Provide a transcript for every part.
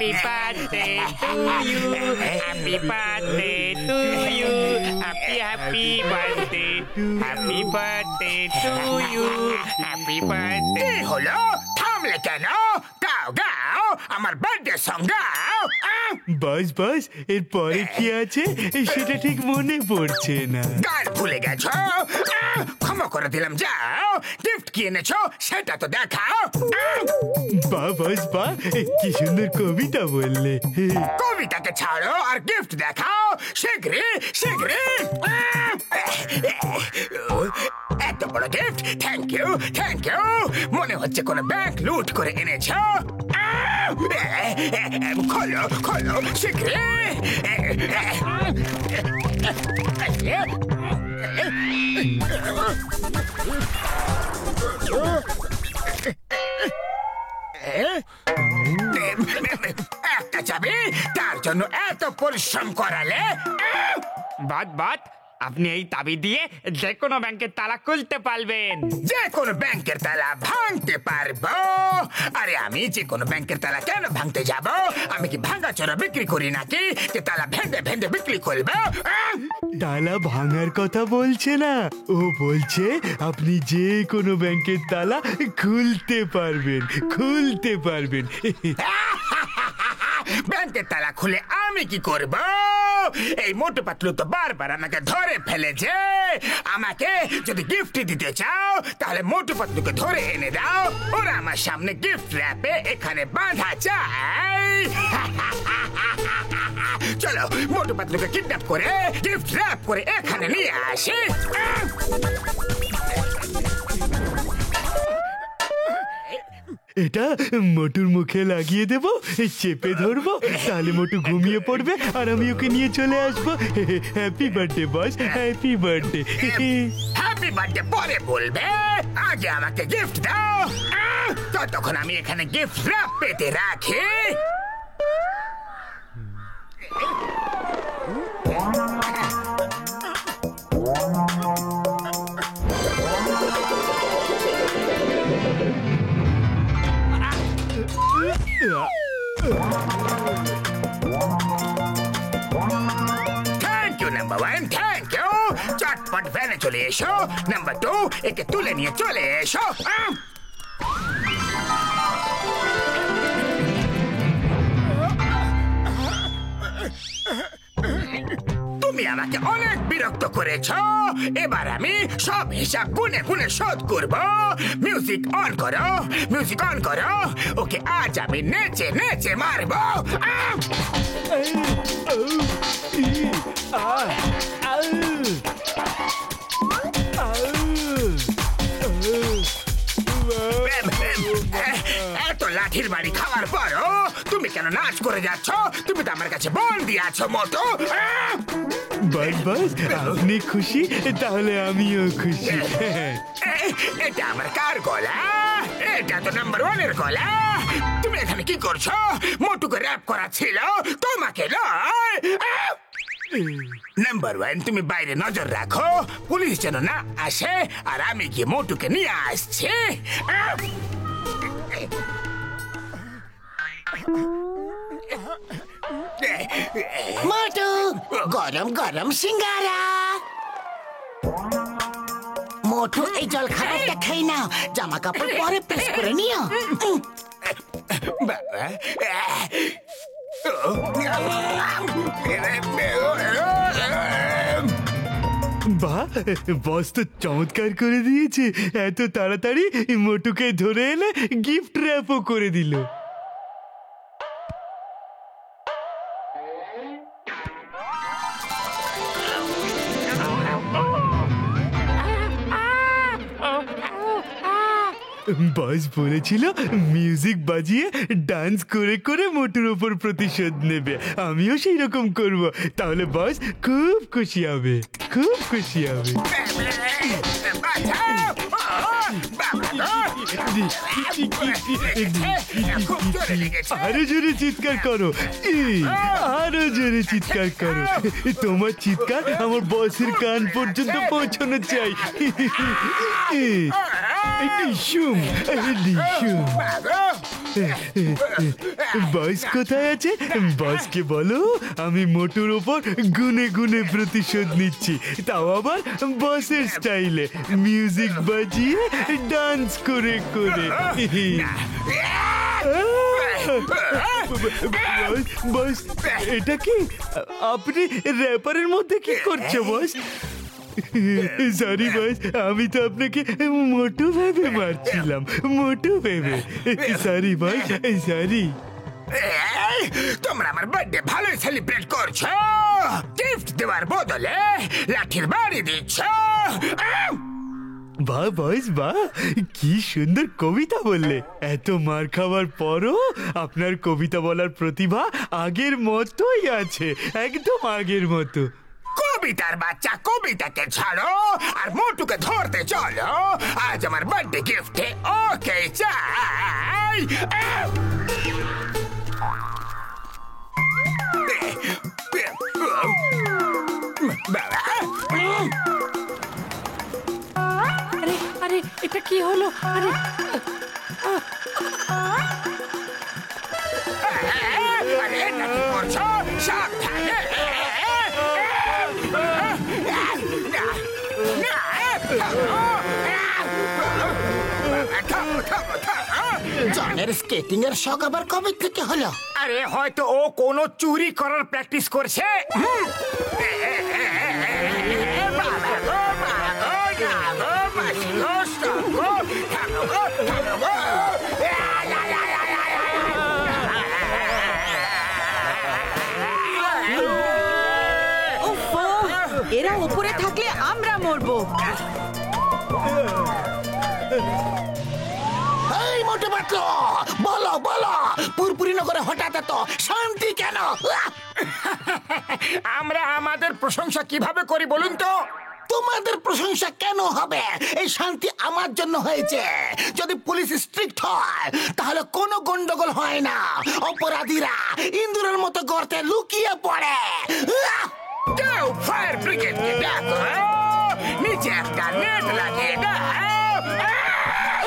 Happy birthday to you. Happy birthday to you. Happy birthday. Happy birthday to you. Happy birthday. কি হলো? থামলে কেন? গাও গাও আমার বার্থডে সং গাও। বাস এর পরে কি আছে সেটা ঠিক মনে পড়ছে না। গান ভুলে গেছো? ক্ষমা করে দিলাম, যাও গিফট কি এনেছো সেটা তো দেখাও। বাহ কি সুন্দর কবিতা বললে। কবিতাকে ছাড়ো আর গিফট দেখাও শীঘ্রই। এত বড় গিফট, থ্যাংক ইউ। মনে হচ্ছে কোন ব্যাংক লুট করে এনেছো। খোলো শীঘ্রই। একটা চাবি, তার জন্য এত পরিশ্রম করালে? বাদ আপনি এই তাবি দিয়ে যে কোনো ব্যাংকের তালা খুলতে পারবেন। যে কোনো ব্যাংকের তালা ভাঙতে পারবো? আরে আমি যে কোনো ব্যাংকের তালা কেন ভাঙতে যাব? আমি কি ভাঙাচোরা বিক্রি করি নাকি যে তালা ভেঙে বিক্রি করবো? তালা ভাঙার কথা বলছে না, ও বলছে আপনি যে কোনো ব্যাংকের তালা খুলতে পারবেন। ব্যাংকের তালা খুলে আমি কি করব? এই মোটু পাতলু তো বারবার আমাকে ধরে ফেলেছে। আমাকে যদি গিফট দিতে চাও তাহলে মোটু পাতলুকে ধরে এনে দাও, ওরা আমার সামনে গিফট র্যাপে এখানে বাঁধা চাই। চলো মোটু পাতলুকে কিডন্যাপ করে গিফট র্যাপ করে এখানে নিয়ে আসি। এটা মোটুর মুখে লাগিয়ে দেবো, চেপে ধরবো, তাহলে মোটু ঘুমিয়ে পড়বে আর আমি ওকে নিয়ে চলে আসবো। হ্যাপি বার্থডে বস, হ্যাপি বার্থডে। হ্যাপি বার্থডে পরে বলবে, আগে আমাকে গিফট দাও। ততক্ষণ আমি এখানে গিফট র্যাপ পেতে রাখি। Thank you number 1, thank you. চটপট ভ্যানে চলে এসো। নাম্বার 2, একে তুলে নিয়ে চলে এসো। তুমি আমাকে অনেক বিরক্ত করেছো। এবার আমি সব হিসাব গুনে শোধ করব। মিউজিক অন করো। ওকে আজ আমি নেচে মারবো। এত লাঠির বাড়ি খাওয়ার পরও তুমি কেন নাচ করে যাচ্ছ? তুমি তো আমার কাছে বন্দি আছো মোটু। বাস আপনি খুশি, তাহলে আমিও খুশি। এটা আমার কার গলা? এটা তো নাম্বার 1 এর গলা। তুমি এখানে কি করছো? মোটুকে র‍্যাপ করা ছিল, তোমাকে নয়। নাম্বার 1, তুমি বাইরে নজর রাখো, পুলিশ যেন না আসে, আর আমি গিয়ে মোটুকে নিয়ে আসছি। মোটু, গরম সিঙ্গারা। মোটু, এই জল খাবারটা খাই নাও, জামা কাপড় পরে প্রেস করে নিও। বাহ, বস তো চমৎকার করে দিয়েছে। এত তাড়াতাড়ি মোটুকে ধরে এনে গিফট র্যাপও করে দিল। বস বলেছিল মিউজিক বাজিয়ে ডান্স করে মোটুর ওপর প্রতিশোধ নেবে। আমিও সেই রকম করব, তাহলে বস খুব খুশি হবে। আরো জোরে চিৎকার করো, তোমার চিৎকার আমার বসের কান পর্যন্ত পৌঁছানো চাই। বস কোথায় আছে? বসকে বলো আমি মোটুর ওপর গুনে গুনে প্রতিশোধ নিচ্ছি, তাও আবার বসের স্টাইলে, মিউজিক বাজিয়ে ডান্স করে করে। বস, এটা কি আপনি র্যাপারের মধ্যে কি করছো বস? সরি বস, আমি তো আপনাকে মোটু ভেবে মারছিলাম, মোটু ভেবে। Sorry boss, sorry. তোমরা আমার বার্থডে ভালোই সেলিব্রেট করছো, গিফট দেওয়ার বদলে লাঠির বাড়ি দিচ্ছ। বাহ বস বাহ, কি সুন্দর কবিতা বললে। এত মার খাওয়ার পরও আপনার কবিতা বলার প্রতিভা আগের মতোই আছে, একদম আগের মতো। কবিতার বাচ্চা, কবিতাকে ছাড়ো আর মোটুকে ধরতে চলো। আজ আমার বার্থডে গিফটে ওকে চাই। আরে আরে এটা কি হলো? আরে আরে এটা কি করছো? সাবধানে। জনের স্কেটিং এর শখ আবার কবে থেকে হলো? আরে হয়তো ও কোনো চুরি করার প্র্যাকটিস করছে। ওফো, এরা উপরে থাকলে আমরা মরবো। এই মোটু পাতলু, বলো বলো, পুরপুরি নগরে হঠাৎ এত শান্তি কেন? আমরা আমাদের প্রশংসা কিভাবে করি বলুন তো? তোমাদের প্রশংসা কেন হবে? এই শান্তি আমার জন্য হয়েছে। যদি পুলিশ স্ট্রিক্ট হয় তাহলে কোনো গন্ডগোল হয় না, অপরাধীরা ইন্দুরের মতো গর্তে লুকিয়ে পড়ে। কেউ ফায়ার ব্রিগেডকে ডাকো, নিচে একটা নেট লাগিয়ে দাও।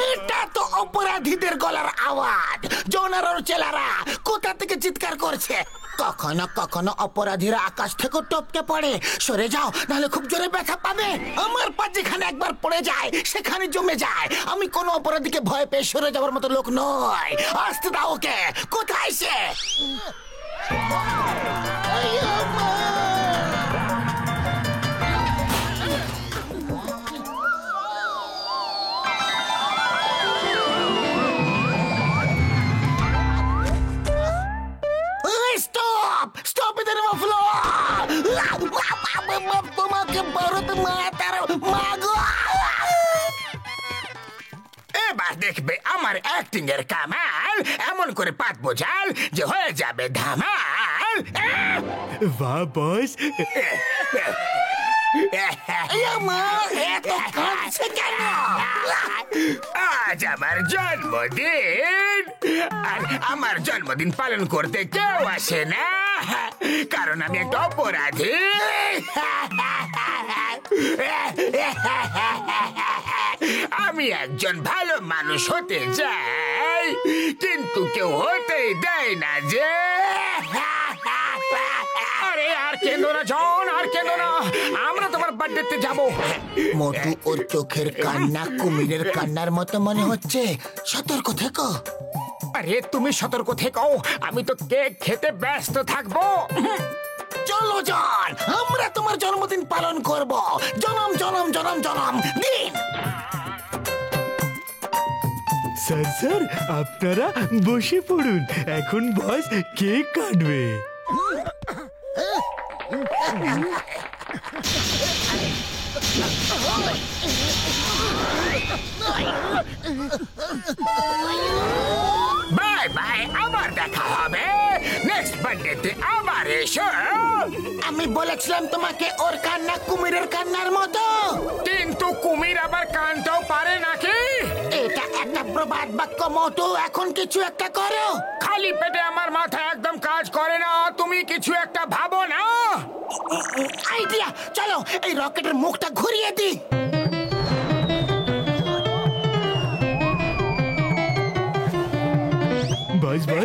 এটা তো অপরাধীদের গলার আওয়াজ। জোনার ওর চেলারা কোথা থেকে চিৎকার করছে। কখনো কখনো অপরাধীরা আকাশ থেকে টপকে পড়ে। সরে যাও, নাহলে খুব জোরে ব্যথা পাবে। আমার পা যেখানে একবার পড়ে যায় সেখানে জমে যায়। আমি কোনো অপরাধীকে ভয় পেয়ে সরে যাওয়ার মতো লোক নয়। আসতে দাও ওকে। কোথায় সে? স্টপ স্টপ ইদার ফ্লো। তোমাকে ভারত মাতার মাগো। এবার দেখবে আমার অ্যাক্টিং এর কামাল। এমন করে পাতবো জাল যে হয়ে যাবে ধামাল। বাহ বস, এত কাঁদছে কেন? আজ আমার জন্মদিন, আর আমার জন্মদিন পালন করতে কেউ আসে না, কারণ আমি একটা অপরাধী। আমি একজন ভালো মানুষ হতে চাই, কিন্তু কেউ হতেই দেয় না যে। আরে আর কেঁদো না জন, আর কেঁদো না, আমরা তোমার বার্থডেতে যাবো। মোটু ওর চোখের কান্না কুমিরের কান্নার মতো মনে হচ্ছে। সতর্ক থেকো। আরে তুমি সতর্ক থেকো, আমি তো কেক খেতে ব্যস্ত থাকবো। চলো জন, আমরা তোমার জন্মদিন পালন করব। জনম জনম জনম জনম দিন। স্যার স্যার আপনারা বসে পড়ুন, এখন বস কেক কাটবে। বাই বাই, আবার দেখা হবে নেক্সট বার্থডেতে। আবার এসো। আমি বলেছিলাম তোমাকে ওর কান্না কুমিরের কান্নার মতো। কিন্তু কুমির আবার কানতেও পারে নাকি? এটা একটা প্রবাদ বাক্য মোটু। এখন কিছু একটা করো। খালি পেটে আমার মাথা একদম কাজ করে না, তুমি কিছু একটা ভাবো না। আইডিয়া, চলো এই রকেটের মুখটা ঘুরিয়ে দিই।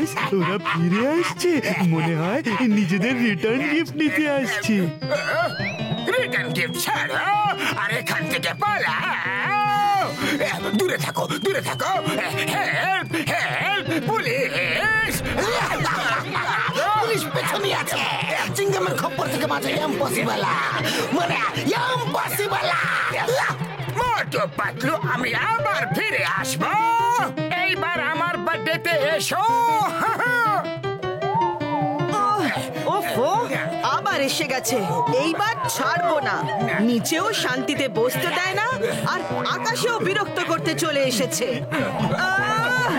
বস, ওরা ফিরে আসছে, মনে হয় নিজেদের রিটার্ন গিফট নিতে আসছে। রিটার্ন গিফট ছাড়ো আর এখান থেকে পালাও। দূরে থাকো, দূরে থাকো। Help, help, police! পুলিশ পেছনে আছে। চিংগামের খপ্পর থেকে বাঁচা ইম্পসিবল, মানে ইম্পসিবল। মোটু পাতলু, আমি আবার ফিরে আসবো। এইবার আমার বার্থডেতে এসো। ওফো, আবার এসে গেছে। এইবার ছাড়বো না। নিচেও শান্তিতে বসতে দেয় না, আর আকাশেও বিরক্ত করতে চলে এসেছে। আহ!